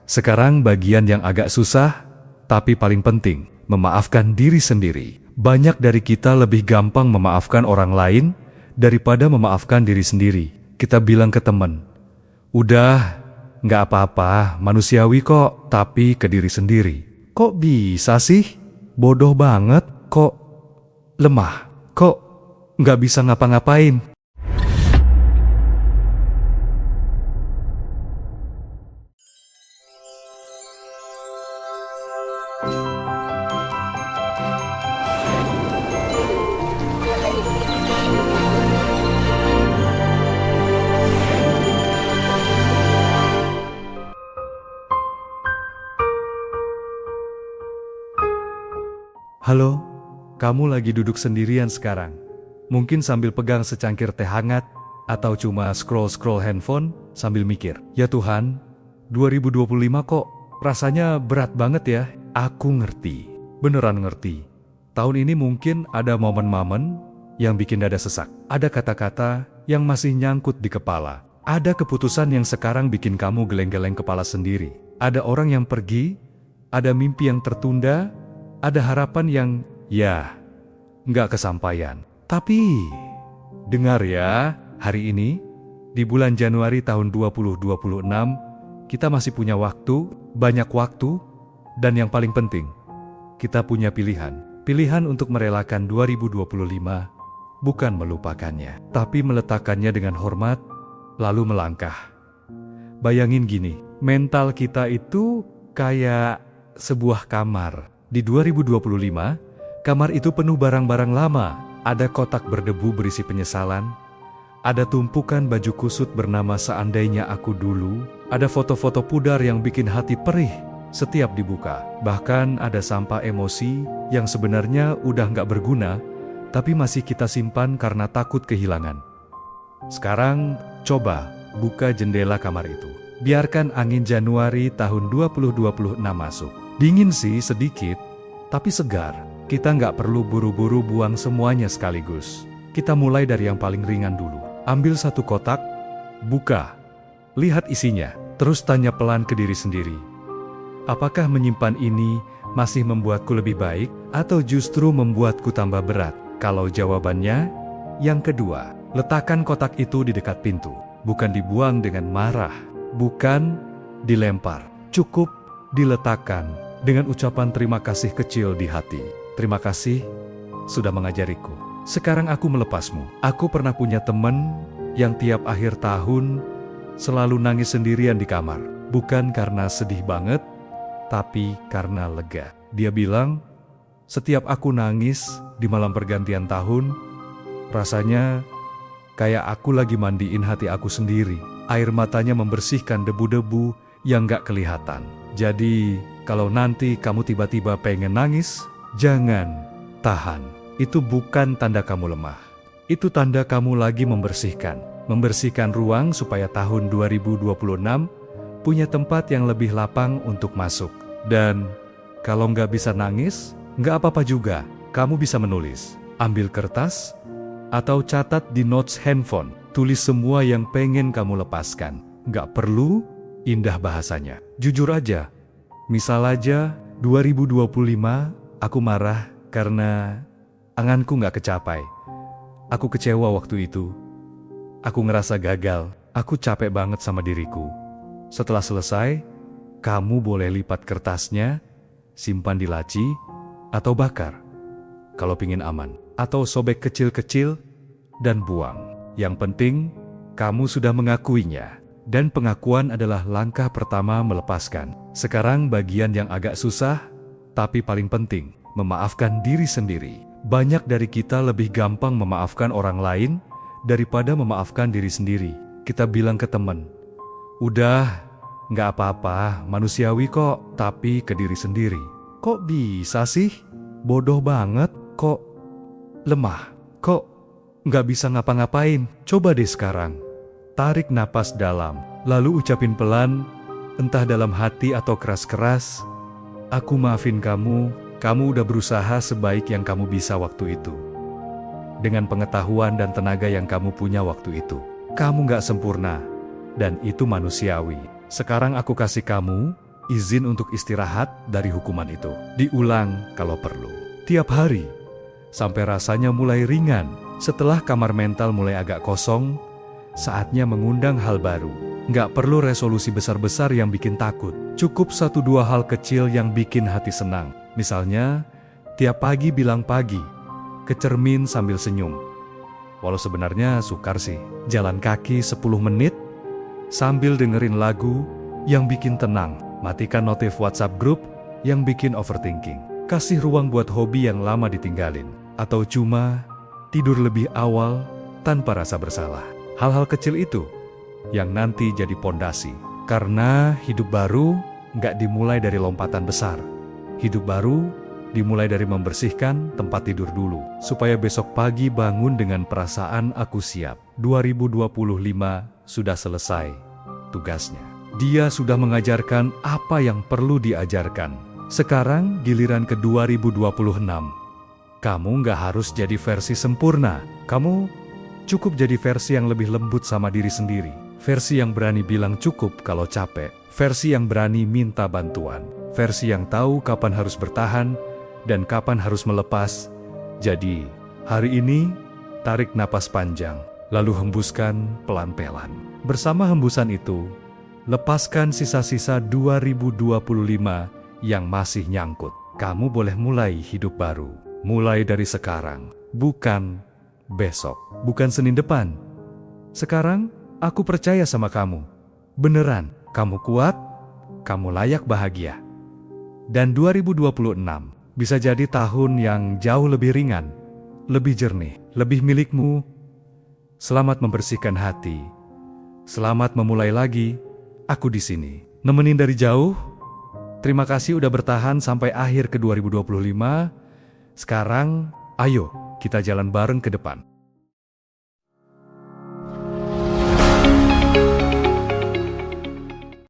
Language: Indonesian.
Sekarang bagian yang agak susah, tapi paling penting, memaafkan diri sendiri. Banyak dari kita lebih gampang memaafkan orang lain daripada memaafkan diri sendiri. Kita bilang ke teman, udah, nggak apa-apa, manusiawi kok, tapi ke diri sendiri. Kok bisa sih? Bodoh banget, kok lemah, kok nggak bisa ngapa-ngapain. Halo, kamu lagi duduk sendirian sekarang. Mungkin sambil pegang secangkir teh hangat, atau cuma scroll-scroll handphone sambil mikir, ya Tuhan, 2025 kok rasanya berat banget ya. Aku ngerti, beneran ngerti. Tahun ini mungkin ada momen-momen yang bikin dada sesak. Ada kata-kata yang masih nyangkut di kepala. Ada keputusan yang sekarang bikin kamu geleng-geleng kepala sendiri. Ada orang yang pergi, ada mimpi yang tertunda, ada harapan yang, ya, nggak kesampaian. Tapi, dengar ya, hari ini, di bulan Januari tahun 2026, kita masih punya waktu, banyak waktu, dan yang paling penting, kita punya pilihan. Pilihan untuk merelakan 2025, bukan melupakannya, tapi meletakkannya dengan hormat, lalu melangkah. Bayangin gini, mental kita itu kayak sebuah kamar. Di 2025, kamar itu penuh barang-barang lama. Ada kotak berdebu berisi penyesalan. Ada tumpukan baju kusut bernama Seandainya Aku Dulu. Ada foto-foto pudar yang bikin hati perih setiap dibuka. Bahkan ada sampah emosi yang sebenarnya udah nggak berguna, tapi masih kita simpan karena takut kehilangan. Sekarang, coba buka jendela kamar itu. Biarkan angin Januari tahun 2026 masuk. Dingin sih sedikit, tapi segar. Kita nggak perlu buru-buru buang semuanya sekaligus. Kita mulai dari yang paling ringan dulu. Ambil satu kotak, buka, lihat isinya, terus tanya pelan ke diri sendiri. Apakah menyimpan ini masih membuatku lebih baik, atau justru membuatku tambah berat? Kalau jawabannya, yang kedua, letakkan kotak itu di dekat pintu. Bukan dibuang dengan marah, bukan dilempar. Cukup diletakkan dengan ucapan terima kasih kecil di hati. Terima kasih sudah mengajariku. Sekarang aku melepasmu. Aku pernah punya teman yang tiap akhir tahun selalu nangis sendirian di kamar. Bukan karena sedih banget, tapi karena lega. Dia bilang, setiap aku nangis di malam pergantian tahun, rasanya kayak aku lagi mandiin hati aku sendiri. Air matanya membersihkan debu-debu yang gak kelihatan. Jadi, kalau nanti kamu tiba-tiba pengen nangis, jangan tahan. Itu bukan tanda kamu lemah. Itu tanda kamu lagi membersihkan. Membersihkan ruang supaya tahun 2026 punya tempat yang lebih lapang untuk masuk. Dan kalau nggak bisa nangis, nggak apa-apa juga. Kamu bisa menulis. Ambil kertas atau catat di notes handphone. Tulis semua yang pengen kamu lepaskan. Nggak perlu indah bahasanya. Jujur aja. Misal aja, 2025 aku marah karena anganku nggak kecapai. Aku kecewa waktu itu. Aku ngerasa gagal. Aku capek banget sama diriku. Setelah selesai, kamu boleh lipat kertasnya, simpan di laci, atau bakar. Kalau pingin aman. Atau sobek kecil-kecil dan buang. Yang penting, kamu sudah mengakuinya. Dan pengakuan adalah langkah pertama melepaskan. Sekarang bagian yang agak susah, tapi paling penting, memaafkan diri sendiri. Banyak dari kita lebih gampang memaafkan orang lain daripada memaafkan diri sendiri. Kita bilang ke teman, udah, nggak apa-apa, manusiawi kok, tapi ke diri sendiri. Kok bisa sih? Bodoh banget, kok lemah, kok nggak bisa ngapa-ngapain. Coba deh sekarang. Tarik napas dalam, lalu ucapin pelan, entah dalam hati atau keras-keras, aku maafin kamu, kamu udah berusaha sebaik yang kamu bisa waktu itu. Dengan pengetahuan dan tenaga yang kamu punya waktu itu. Kamu nggak sempurna, dan itu manusiawi. Sekarang aku kasih kamu izin untuk istirahat dari hukuman itu. Diulang kalau perlu. Tiap hari, sampai rasanya mulai ringan. Setelah kamar mental mulai agak kosong, saatnya mengundang hal baru. Nggak perlu resolusi besar-besar yang bikin takut. Cukup 1-2 hal kecil yang bikin hati senang. Misalnya, tiap pagi bilang pagi, ke cermin sambil senyum. Walau sebenarnya sukar sih. Jalan kaki 10 menit, sambil dengerin lagu yang bikin tenang. Matikan notif WhatsApp grup yang bikin overthinking. Kasih ruang buat hobi yang lama ditinggalin. Atau cuma tidur lebih awal tanpa rasa bersalah. Hal-hal kecil itu yang nanti jadi pondasi. Karena hidup baru nggak dimulai dari lompatan besar. Hidup baru dimulai dari membersihkan tempat tidur dulu. Supaya besok pagi bangun dengan perasaan aku siap. 2025 sudah selesai tugasnya. Dia sudah mengajarkan apa yang perlu diajarkan. Sekarang giliran ke 2026. Kamu nggak harus jadi versi sempurna. Kamu cukup jadi versi yang lebih lembut sama diri sendiri. Versi yang berani bilang cukup kalau capek. Versi yang berani minta bantuan. Versi yang tahu kapan harus bertahan dan kapan harus melepas. Jadi, hari ini tarik napas panjang, lalu hembuskan pelan-pelan. Bersama hembusan itu, lepaskan sisa-sisa 2025 yang masih nyangkut. Kamu boleh mulai hidup baru. Mulai dari sekarang. Bukan besok. Bukan Senin depan. Sekarang, aku percaya sama kamu. Beneran, kamu kuat, kamu layak bahagia. Dan 2026 bisa jadi tahun yang jauh lebih ringan, lebih jernih, lebih milikmu. Selamat membersihkan hati. Selamat memulai lagi. Aku di sini. Nemenin dari jauh. Terima kasih udah bertahan sampai akhir ke 2025. Sekarang, ayo kita jalan bareng ke depan.